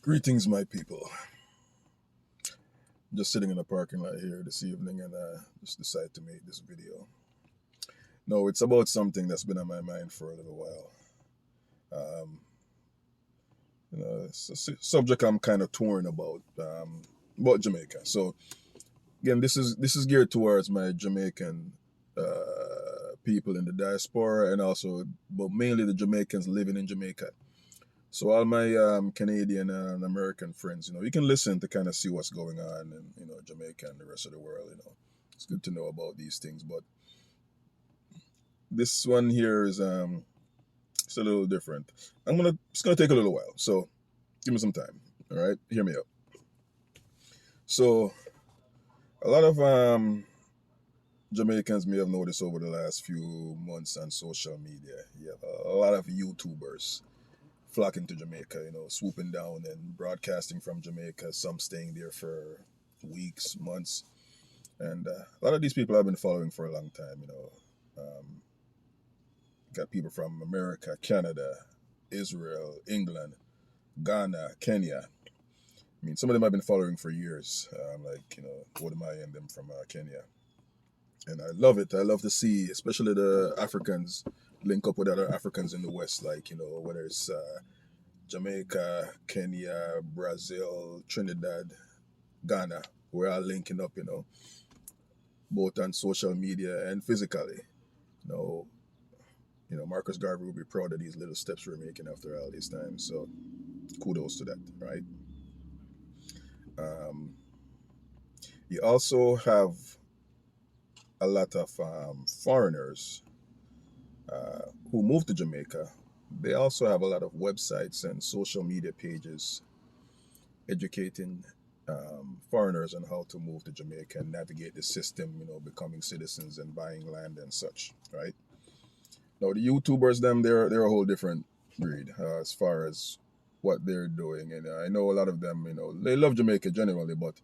Greetings, my people. Just sitting in a parking lot here this evening and just decided to make this video. No, it's about something that's been on my mind for a little while. Um, it's a subject I'm kind of torn about Jamaica. So again, this is geared towards my Jamaican people in the diaspora and also, but mainly the Jamaicans living in Jamaica. So all my Canadian and American friends, you can listen to kind of see what's going on in, Jamaica and the rest of the world. It's good to know about these things. But this one here is it's a little different. It's gonna take a little while. So give me some time. All right, hear me out. So a lot of Jamaicans may have noticed over the last few months on social media, you have a lot of YouTubers flocking to Jamaica, swooping down and broadcasting from Jamaica, some staying there for weeks, months. And a lot of these people I've been following for a long time, got people from America, Canada, Israel, England, Ghana, Kenya. I mean, some of them I've been following for years, Wodemai and them from Kenya. And I love it. I love to see, especially the Africans, link up with other Africans in the West, like, whether it's Jamaica, Kenya, Brazil, Trinidad, Ghana. We're all linking up, both on social media and physically. You know, Marcus Garvey will be proud of these little steps we're making after all this time. So kudos to that, right? Um, you also have a lot of foreigners who move to Jamaica. They also have a lot of websites and social media pages educating foreigners on how to move to Jamaica and navigate the system, becoming citizens and buying land and such, right? Now the YouTubers, they're a whole different breed as far as what they're doing, and I know a lot of them, they love Jamaica generally, but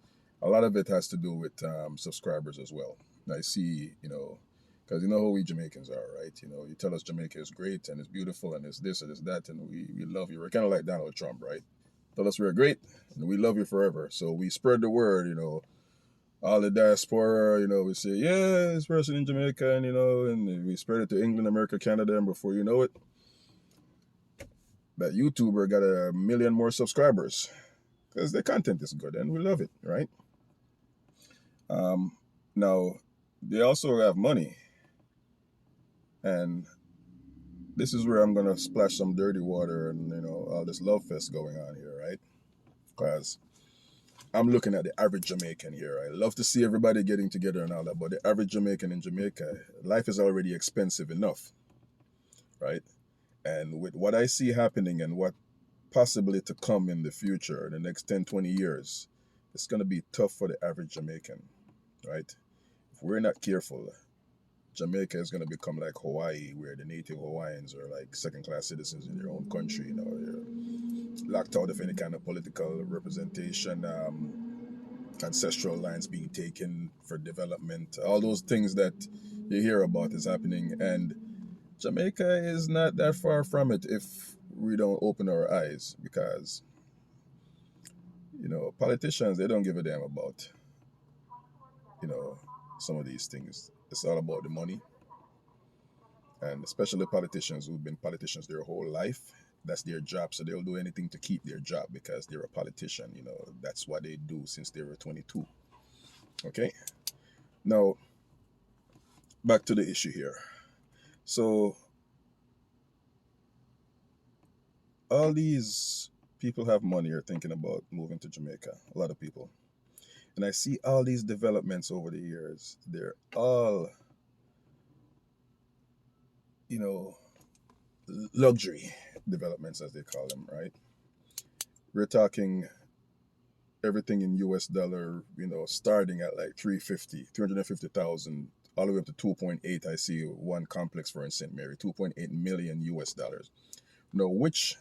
a lot of it has to do with subscribers as well. And I see, because you know how we Jamaicans are, right? You tell us Jamaica is great and it's beautiful and it's this and it's that, and we love you. We're kind of like Donald Trump, right? Tell us we're great and we love you forever. So we spread the word, all the diaspora, we say, yeah, this person in Jamaica, and we spread it to England, America, Canada, and before you know it, that YouTuber got 1 million more subscribers because the content is good and we love it, right? Now, they also have money, and this is where I'm gonna splash some dirty water and all this love fest going on here, right? Because I'm looking at the average Jamaican here. I love to see everybody getting together and all that, but the average Jamaican in Jamaica, life is already expensive enough, right? And with what I see happening and what possibly to come in the future, the next 10, 20 years, it's going to be tough for the average Jamaican, right? If we're not careful, Jamaica is going to become like Hawaii, where the native Hawaiians are like second-class citizens in their own country. They're locked out of any kind of political representation, ancestral lines being taken for development, all those things that you hear about is happening. And Jamaica is not that far from it if we don't open our eyes, because politicians, they don't give a damn about you know some of these things. It's all about the money, and especially politicians who've been politicians their whole life. That's their job, so they'll do anything to keep their job because they're a politician. That's what they do since they were 22. Okay, now back to the issue here. So all these people have money are thinking about moving to Jamaica, a lot of people. And I see all these developments over the years. They're all, you know, luxury developments, as they call them, right? We're talking everything in US dollar, starting at like 350,000, all the way up to 2.8. I see one complex for in St. Mary, 2.8 million US dollars. Now, which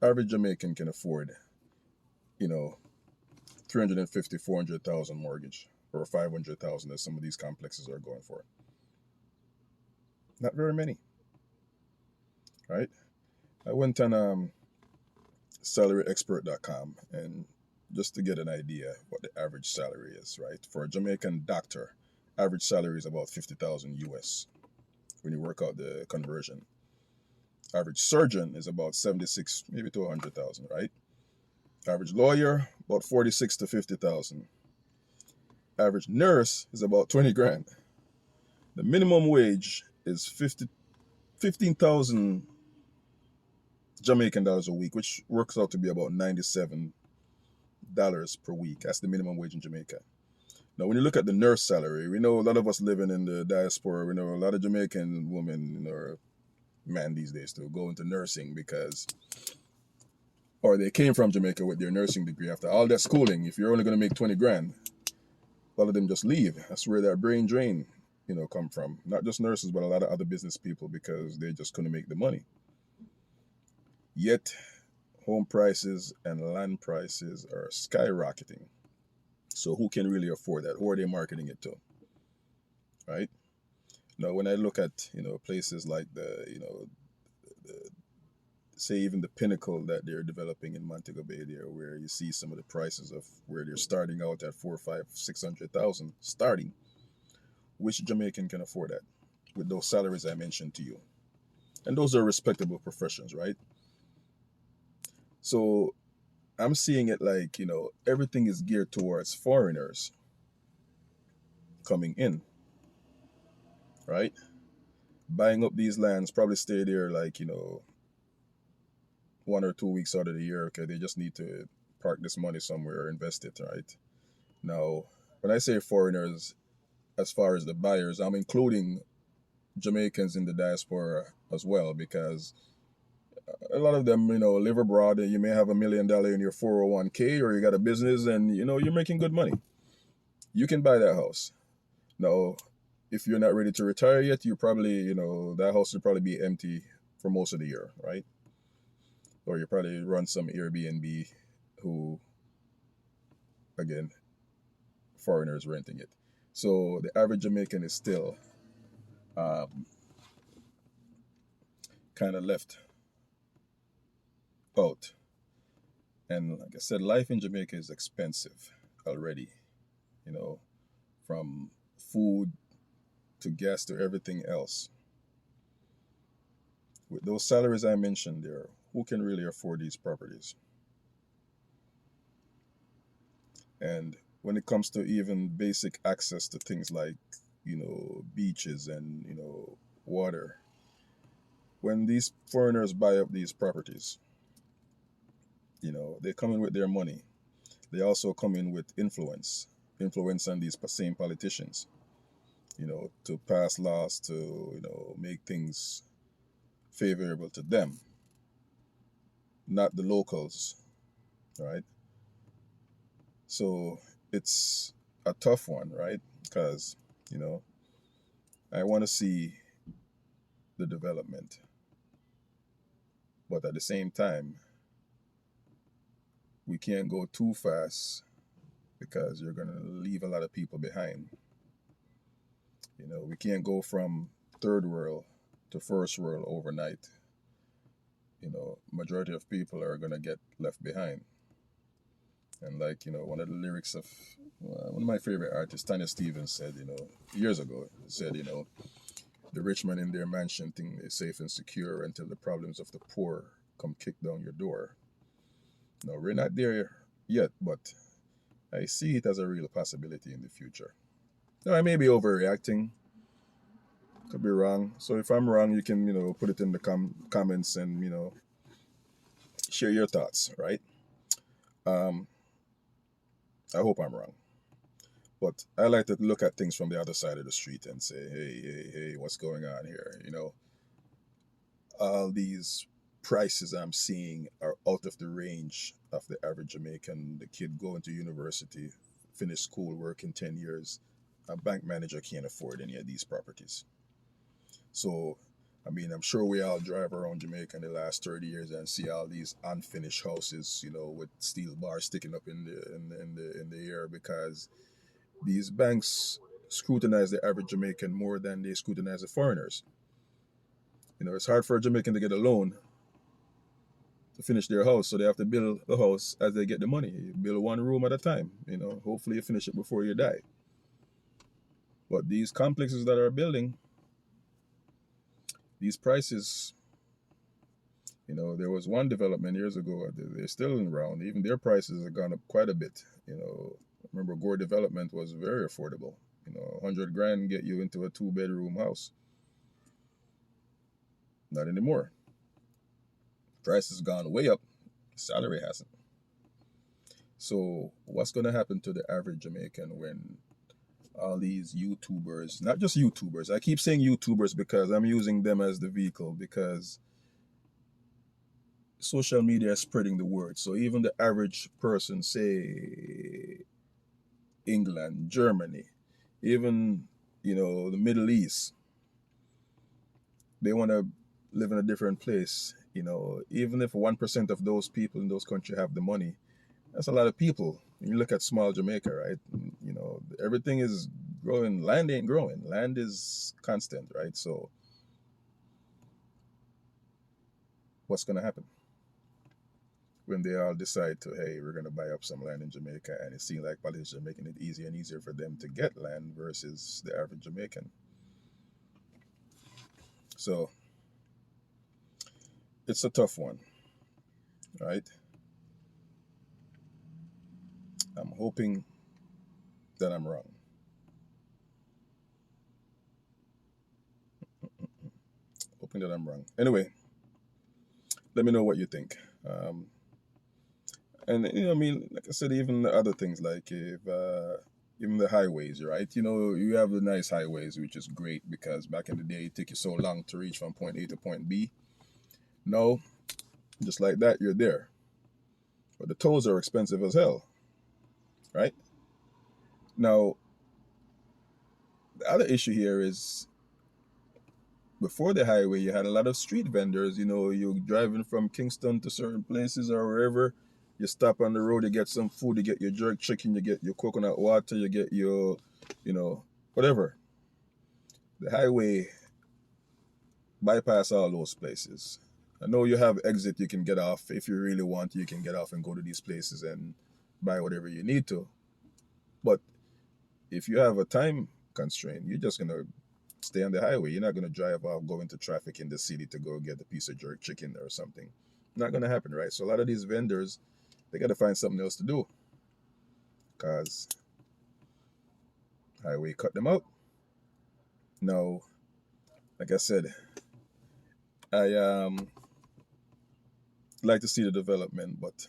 average Jamaican can afford, you know, 350, 400,000 mortgage or 500,000 as some of these complexes are going for? Not very many, right? I went on salaryexpert.com, and just to get an idea what the average salary is, right? For a Jamaican doctor, average salary is about 50,000 US when you work out the conversion. Average surgeon is about 76, maybe to 100,000, right? Average lawyer, about 46 to 50,000. Average nurse is about 20 grand. The minimum wage is 15,000 Jamaican dollars a week, which works out to be about $97 per week. That's the minimum wage in Jamaica. Now, when you look at the nurse salary, we know a lot of us living in the diaspora. We know a lot of Jamaican women or men these days to go into nursing because, or they came from Jamaica with their nursing degree. After all that schooling, if you're only going to make 20 grand, a lot of them just leave. That's where that brain drain, come from. Not just nurses, but a lot of other business people because they just couldn't make the money. Yet, home prices and land prices are skyrocketing. So who can really afford that? Who are they marketing it to? Right? Now, when I look at places like the say even the pinnacle that they're developing in Montego Bay there, where you see some of the prices of where they're starting out at 4, 5, 600,000 starting. Which Jamaican can afford that with those salaries I mentioned to you? And those are respectable professions, right? So I'm seeing it like, everything is geared towards foreigners coming in, right? Buying up these lands, probably stay there like, 1 or 2 weeks out of the year, okay? They just need to park this money somewhere or invest it, right? Now, when I say foreigners, as far as the buyers, I'm including Jamaicans in the diaspora as well, because a lot of them, live abroad. You may have $1 million in your 401k, or you got a business and, you're making good money. You can buy that house. Now, if you're not ready to retire yet, you probably, that house will probably be empty for most of the year, right? Or you probably run some Airbnb who, again, foreigners renting it. So the average Jamaican is still kind of left out. And like I said, life in Jamaica is expensive already, you know, from food to gas to everything else. With those salaries I mentioned there, who can really afford these properties? And when it comes to even basic access to things like, beaches and, water, when these foreigners buy up these properties, they come in with their money. They also come in with influence on these same politicians, to pass laws to, make things favorable to them, not the locals, right? So it's a tough one, right? Because, you know, I want to see the development, but at the same time, we can't go too fast because you're going to leave a lot of people behind. We can't go from third world to first world overnight. Majority of people are going to get left behind. And like, one of the lyrics of one of my favorite artists, Tanya Stevens, said, years ago, said, the rich man in their mansion think they're safe and secure until the problems of the poor come kick down your door. No, we're not there yet, but I see it as a real possibility in the future. Now, I may be overreacting, could be wrong. So if I'm wrong, you can, put it in the comments and, share your thoughts, right? Um, I hope I'm wrong. But I like to look at things from the other side of the street and say, hey, what's going on here? All these prices I'm seeing are out of the range of the average Jamaican. The kid going to university, finish school, working 10 years. A bank manager can't afford any of these properties. So, I'm sure we all drive around Jamaica in the last 30 years and see all these unfinished houses, with steel bars sticking up in the air because these banks scrutinize the average Jamaican more than they scrutinize the foreigners. It's hard for a Jamaican to get a loan to finish their house, so they have to build the house as they get the money. You build one room at a time. Hopefully you finish it before you die. But these complexes that are building, these prices, there was one development years ago. They're still around. Even their prices have gone up quite a bit. Remember Gore Development was very affordable. 100 grand get you into a 2-bedroom house. Not anymore. Price has gone way up. Salary hasn't. So what's going to happen to the average Jamaican when all these YouTubers, not just YouTubers, I keep saying YouTubers because I'm using them as the vehicle, because social media is spreading the word. So even the average person, say England, Germany, even, the Middle East, they want to live in a different place. Even if 1% of those people in those countries have the money, that's a lot of people. You look at small Jamaica, right? Everything is growing. Land ain't growing. Land is constant, right? So what's going to happen when they all decide to, hey, we're going to buy up some land in Jamaica, and it seems like politicians are making it easier and easier for them to get land versus the average Jamaican? So it's a tough one, right? I'm hoping that I'm wrong. Hoping that I'm wrong. Anyway, let me know what you think. And I mean, like I said, even the other things, like if even the highways, right? You have the nice highways, which is great, because back in the day it took you so long to reach from point A to point B. No, just like that, you're there. But the tolls are expensive as hell, right? Now, the other issue here is, before the highway, you had a lot of street vendors. You're driving from Kingston to certain places or wherever. You stop on the road, you get some food, you get your jerk chicken, you get your coconut water, you get your, whatever. The highway bypass all those places. I know you have exit, you can get off. If you really want, you can get off and go to these places and buy whatever you need to. But if you have a time constraint, you're just going to stay on the highway. You're not going to drive off, go into traffic in the city to go get a piece of jerk chicken or something. Not going to happen, right? So a lot of these vendors, they got to find something else to do, because highway cut them out. Now, like I said, I like to see the development, but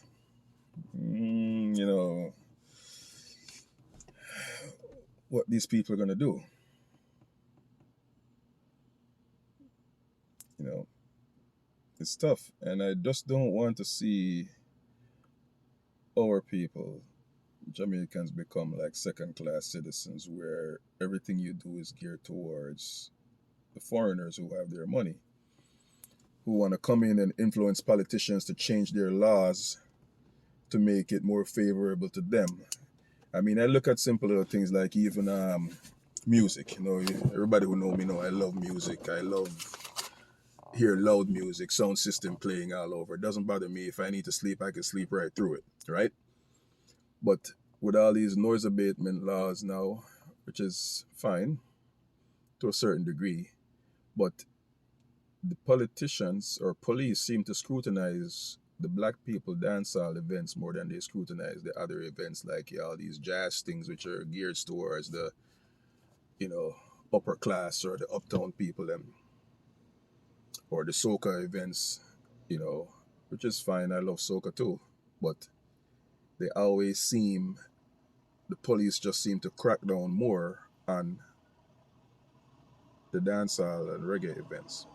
what these people are going to do, you know, it's tough. And I just don't want to see our people, Jamaicans, become like second class citizens where everything you do is geared towards the foreigners who have their money, who want to come in and influence politicians to change their laws to make it more favorable to them. I mean, I look at simple little things like even music. Everybody who know me know I love music. I love hear loud music, sound system playing all over. It doesn't bother me. If I need to sleep, I can sleep right through it, right? But with all these noise abatement laws now, which is fine to a certain degree, but the politicians or police seem to scrutinize the black people dancehall events more than they scrutinize the other events, like all these jazz things which are geared towards the you know upper class or the uptown people, or the soca events, you know which is fine. I love soca too, but they always seem the police just seem to crack down more on the dancehall and reggae events,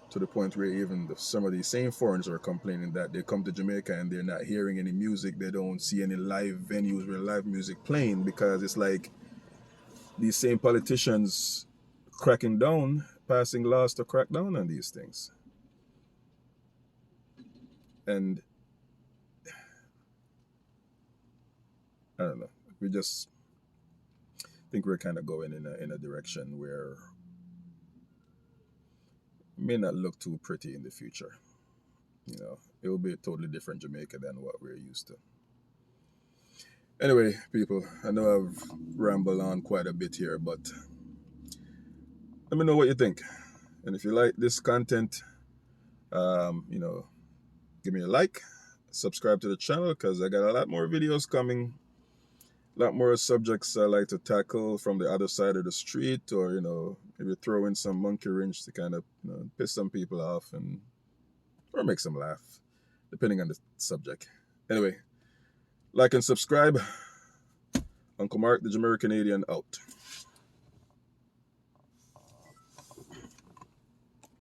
to the point where even some of these same foreigners are complaining that they come to Jamaica and they're not hearing any music. They don't see any live venues where live music playing, because it's like these same politicians cracking down, passing laws to crack down on these things. And I don't know, we just think we're kind of going in a direction where it may not look too pretty in the future. It will be a totally different Jamaica than what we're used to. Anyway, people, I know I've rambled on quite a bit here, but let me know what you think. And if you like this content, you know, give me a like, subscribe to the channel because I got a lot more videos coming, a lot more subjects I like to tackle from the other side of the street, or, you know, maybe throw in some monkey wrench to kind of, you know, piss some people off and or make some laugh, depending on the subject. Anyway, like and subscribe. Uncle Mark, the Jamaican Canadian, out.